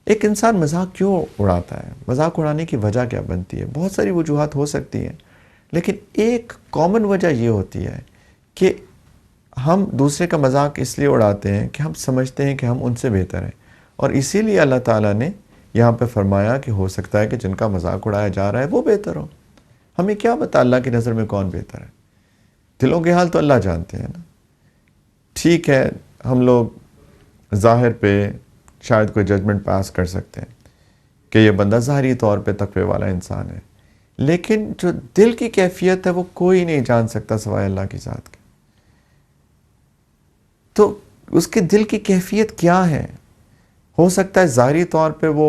ایک انسان مذاق کیوں اڑاتا ہے؟ مذاق اڑانے کی وجہ کیا بنتی ہے؟ بہت ساری وجوہات ہو سکتی ہیں، لیکن ایک کامن وجہ یہ ہوتی ہے کہ ہم دوسرے کا مذاق اس لیے اڑاتے ہیں کہ ہم سمجھتے ہیں کہ ہم ان سے بہتر ہیں، اور اسی لیے اللہ تعالیٰ نے یہاں پہ فرمایا کہ ہو سکتا ہے کہ جن کا مذاق اڑایا جا رہا ہے وہ بہتر ہو۔ ہمیں کیا پتہ اللہ کی نظر میں کون بہتر ہے؟ دلوں کے حال تو اللہ جانتے ہیں نا۔ ٹھیک ہے، ہم لوگ ظاہر پہ شاید کوئی ججمنٹ پاس کر سکتے ہیں کہ یہ بندہ ظاہری طور پہ تقوی والا انسان ہے، لیکن جو دل کی کیفیت ہے وہ کوئی نہیں جان سکتا سوائے اللہ کی ذات کے۔ تو اس کے دل کی کیفیت کیا ہے؟ ہو سکتا ہے ظاہری طور پہ وہ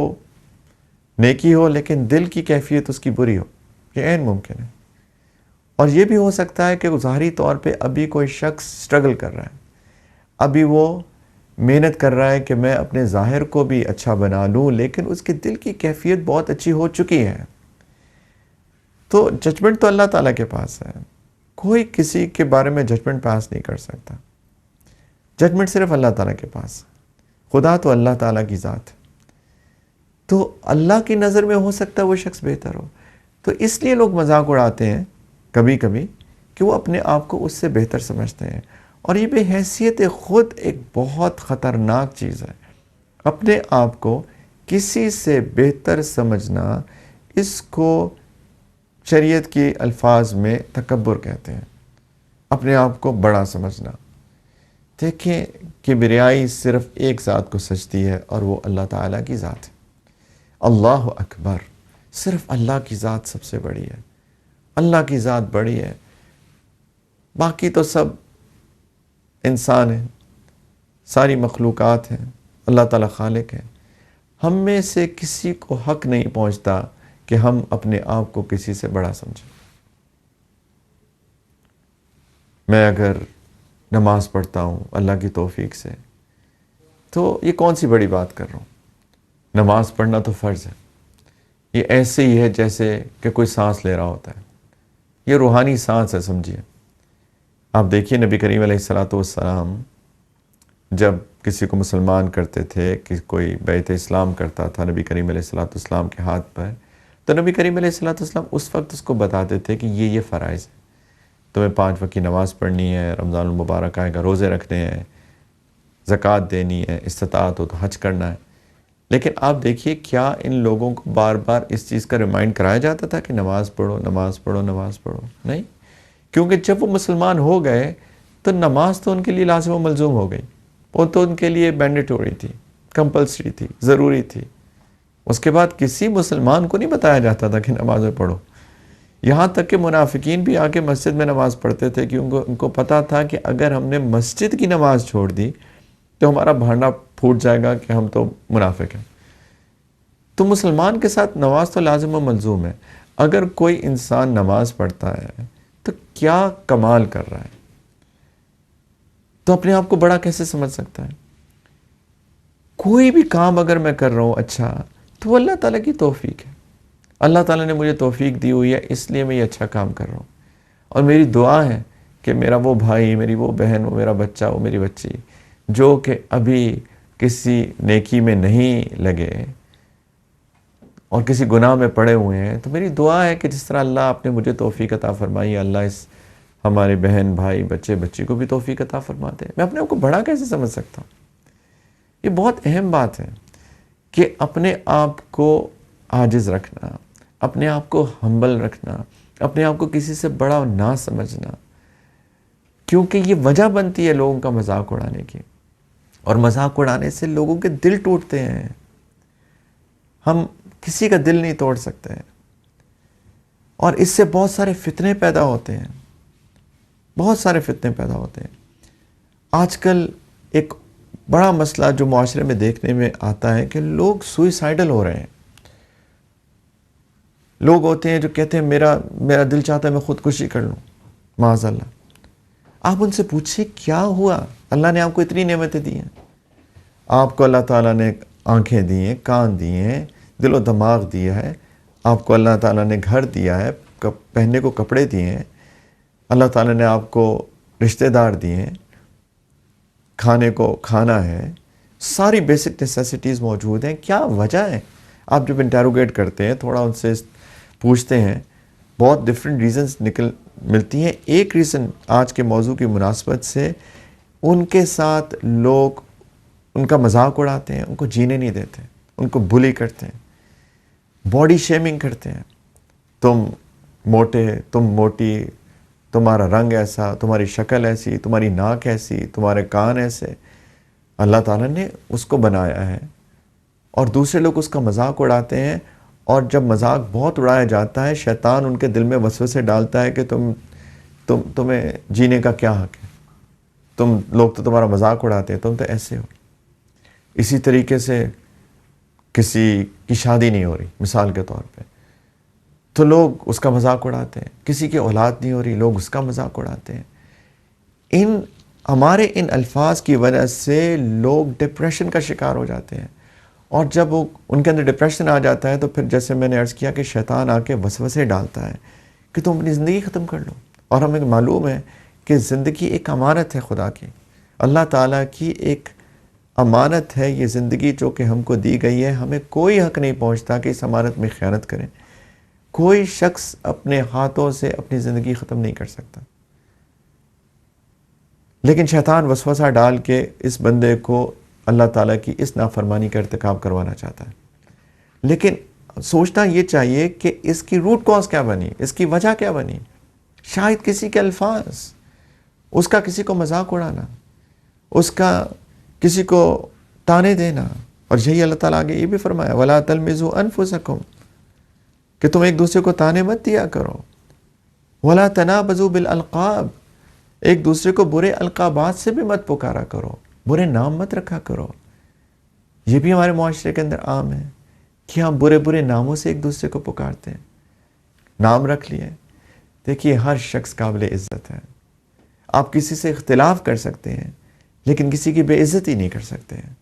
نیکی ہو لیکن دل کی کیفیت اس کی بری ہو، یہ عین ممکن ہے۔ اور یہ بھی ہو سکتا ہے کہ ظاہری طور پہ ابھی کوئی شخص سٹرگل کر رہا ہے، ابھی وہ محنت کر رہا ہے کہ میں اپنے ظاہر کو بھی اچھا بنا لوں، لیکن اس کے دل کی کیفیت بہت اچھی ہو چکی ہے۔ تو ججمنٹ تو اللہ تعالیٰ کے پاس ہے، کوئی کسی کے بارے میں ججمنٹ پاس نہیں کر سکتا۔ ججمنٹ صرف اللہ تعالیٰ کے پاس ہے۔ خدا تو اللہ تعالیٰ کی ذات ہے، تو اللہ کی نظر میں ہو سکتا ہے وہ شخص بہتر ہو۔ تو اس لیے لوگ مذاق اڑاتے ہیں کبھی کبھی کہ وہ اپنے آپ کو اس سے بہتر سمجھتے ہیں، اور یہ بے حیثیت خود ایک بہت خطرناک چیز ہے۔ اپنے آپ کو کسی سے بہتر سمجھنا، اس کو شریعت کی الفاظ میں تکبر کہتے ہیں، اپنے آپ کو بڑا سمجھنا۔ دیکھیں کبریائی صرف ایک ذات کو سجتی ہے، اور وہ اللہ تعالیٰ کی ذات ہے۔ اللہ اکبر، صرف اللہ کی ذات سب سے بڑی ہے، اللہ کی ذات بڑی ہے، باقی تو سب انسان ہیں، ساری مخلوقات ہیں، اللہ تعالیٰ خالق ہے۔ ہم میں سے کسی کو حق نہیں پہنچتا کہ ہم اپنے آپ کو کسی سے بڑا سمجھیں۔ میں اگر نماز پڑھتا ہوں اللہ کی توفیق سے، تو یہ کون سی بڑی بات کر رہا ہوں؟ نماز پڑھنا تو فرض ہے، یہ ایسے ہی ہے جیسے کہ کوئی سانس لے رہا ہوتا ہے، یہ روحانی سانس ہے، سمجھیے۔ آپ دیکھیے نبی کریم علیہ السلام جب کسی کو مسلمان کرتے تھے، کہ کوئی بیعت اسلام کرتا تھا نبی کریم علیہ السلام کے ہاتھ پر، تو نبی کریم علیہ السلام اس وقت اس کو بتاتے تھے کہ یہ فرائض ہیں، تمہیں 5 وقت کی نماز پڑھنی ہے، رمضان المبارک آئے گا، روزے رکھنے ہیں، زکوٰۃ دینی ہے، استطاعت ہو تو حج کرنا ہے۔ لیکن آپ دیکھیے کیا ان لوگوں کو بار بار اس چیز کا ریمائنڈ کرایا جاتا تھا کہ نماز پڑھو، نماز پڑھو، نماز پڑھو؟ نہیں، کیونکہ جب وہ مسلمان ہو گئے تو نماز تو ان کے لیے لازم و ملزوم ہو گئی، وہ تو ان کے لیے مینڈیٹوری تھی، کمپلسری تھی، ضروری تھی۔ اس کے بعد کسی مسلمان کو نہیں بتایا جاتا تھا کہ نمازیں پڑھو، یہاں تک کہ منافقین بھی آ کے مسجد میں نماز پڑھتے تھے، کیونکہ ان کو پتا تھا کہ اگر ہم نے مسجد کی نماز چھوڑ دی تو ہمارا بھانڈا پھوٹ جائے گا کہ ہم تو منافق ہیں۔ تو مسلمان کے ساتھ نماز تو لازم و ملزوم ہے۔ اگر کوئی انسان نماز پڑھتا ہے تو کیا کمال کر رہا ہے، تو اپنے آپ کو بڑا کیسے سمجھ سکتا ہے؟ کوئی بھی کام اگر میں کر رہا ہوں اچھا، تو وہ اللہ تعالیٰ کی توفیق ہے، اللہ تعالیٰ نے مجھے توفیق دی ہوئی ہے، اس لیے میں یہ اچھا کام کر رہا ہوں۔ اور میری دعا ہے کہ میرا وہ بھائی، میری وہ بہن، وہ میرا بچہ، وہ میری بچی، جو کہ ابھی کسی نیکی میں نہیں لگے اور کسی گناہ میں پڑے ہوئے ہیں، تو میری دعا ہے کہ جس طرح اللہ آپ نے مجھے توفیق عطا فرمائی، اللہ اس ہمارے بہن، بھائی، بچے، بچی کو بھی توفیق عطا فرما دے۔ میں اپنے آپ کو بڑا کیسے سمجھ سکتا ہوں؟ یہ بہت اہم بات ہے کہ اپنے آپ کو عاجز رکھنا، اپنے آپ کو ہمبل رکھنا، اپنے آپ کو کسی سے بڑا نہ سمجھنا، کیونکہ یہ وجہ بنتی ہے لوگوں کا مذاق اڑانے کی، اور مذاق اڑانے سے لوگوں کے دل ٹوٹتے ہیں۔ ہم کسی کا دل نہیں توڑ سکتے ہیں، اور اس سے بہت سارے فتنے پیدا ہوتے ہیں، بہت سارے فتنے پیدا ہوتے ہیں۔ آج کل ایک بڑا مسئلہ جو معاشرے میں دیکھنے میں آتا ہے کہ لوگ سوئسائڈل ہو رہے ہیں۔ لوگ ہوتے ہیں جو کہتے ہیں میرا دل چاہتا ہے میں خودکشی کر لوں، معاذ اللہ۔ آپ ان سے پوچھیں کیا ہوا؟ اللہ نے آپ کو اتنی نعمتیں دی ہیں، آپ کو اللہ تعالیٰ نے آنکھیں دی ہیں، کان دیے ہیں، دل و دماغ دیا ہے، آپ کو اللہ تعالیٰ نے گھر دیا ہے، پہننے کو کپڑے دیے ہیں، اللہ تعالیٰ نے آپ کو رشتہ دار دیے ہیں، کھانے کو کھانا ہے، ساری بیسک نیسیسٹیز موجود ہیں. کیا وجہ ہے؟ آپ جب انٹیروگیٹ کرتے ہیں، تھوڑا ان سے پوچھتے ہیں، بہت ڈفرینٹ ریزنز ملتی ہیں. ایک ریزن آج کے موضوع کی مناسبت سے، ان کے ساتھ لوگ ان کا مذاق اڑاتے ہیں، ان کو جینے نہیں دیتے، ان کو بلی کرتے ہیں، باڈی شیمنگ کرتے ہیں. تم موٹے، تم موٹی، تمہارا رنگ ایسا، تمہاری شکل ایسی، تمہاری ناک ایسی، تمہارے کان ایسے. اللہ تعالیٰ نے اس کو بنایا ہے اور دوسرے لوگ اس کا مذاق اڑاتے ہیں. اور جب مذاق بہت اڑایا جاتا ہے، شیطان ان کے دل میں وسوسے ڈالتا ہے کہ تمہیں جینے کا کیا حق ہے، لوگ تو تمہارا مذاق اڑاتے ہیں، تم تو ایسے ہو. اسی طریقے سے کسی کی شادی نہیں ہو رہی مثال کے طور پہ، تو لوگ اس کا مذاق اڑاتے ہیں. کسی کی اولاد نہیں ہو رہی، لوگ اس کا مذاق اڑاتے ہیں. ہمارے ان الفاظ کی وجہ سے لوگ ڈپریشن کا شکار ہو جاتے ہیں. اور جب ان کے اندر ڈپریشن آ جاتا ہے تو پھر جیسے میں نے عرض کیا کہ شیطان آ کے وسوسے ڈالتا ہے کہ تم اپنی زندگی ختم کر لو. اور ہمیں معلوم ہے کہ زندگی ایک امانت ہے خدا کی، اللہ تعالیٰ کی ایک امانت ہے یہ زندگی جو کہ ہم کو دی گئی ہے. ہمیں کوئی حق نہیں پہنچتا کہ اس امانت میں خیانت کریں. کوئی شخص اپنے ہاتھوں سے اپنی زندگی ختم نہیں کر سکتا. لیکن شیطان وسوسہ ڈال کے اس بندے کو اللہ تعالیٰ کی اس نافرمانی کا ارتکاب کروانا چاہتا ہے. لیکن سوچنا یہ چاہیے کہ اس کی روٹ کاز کیا بنی، اس کی وجہ کیا بنی. شاید کسی کے الفاظ، اس کا کسی کو مذاق اڑانا، اس کا کسی کو تانے دینا. اور یہی اللہ تعالیٰ آگے یہ بھی فرمایا وَلَا تَلْمِزُوا أَنفُسَكُمْ، کہ تم ایک دوسرے کو تانے مت دیا کرو. وَلَا تَنَابَزُوا بِالْأَلْقَابِ، ایک دوسرے کو برے القابات سے بھی مت پکارا کرو، برے نام مت رکھا کرو. یہ بھی ہمارے معاشرے کے اندر عام ہے کہ ہم برے برے ناموں سے ایک دوسرے کو پکارتے ہیں. نام رکھ لیے. دیکھیے ہر شخص قابل عزت ہے. آپ کسی سے اختلاف کر سکتے ہیں لیکن کسی کی بے عزتی نہیں کر سکتے ہیں.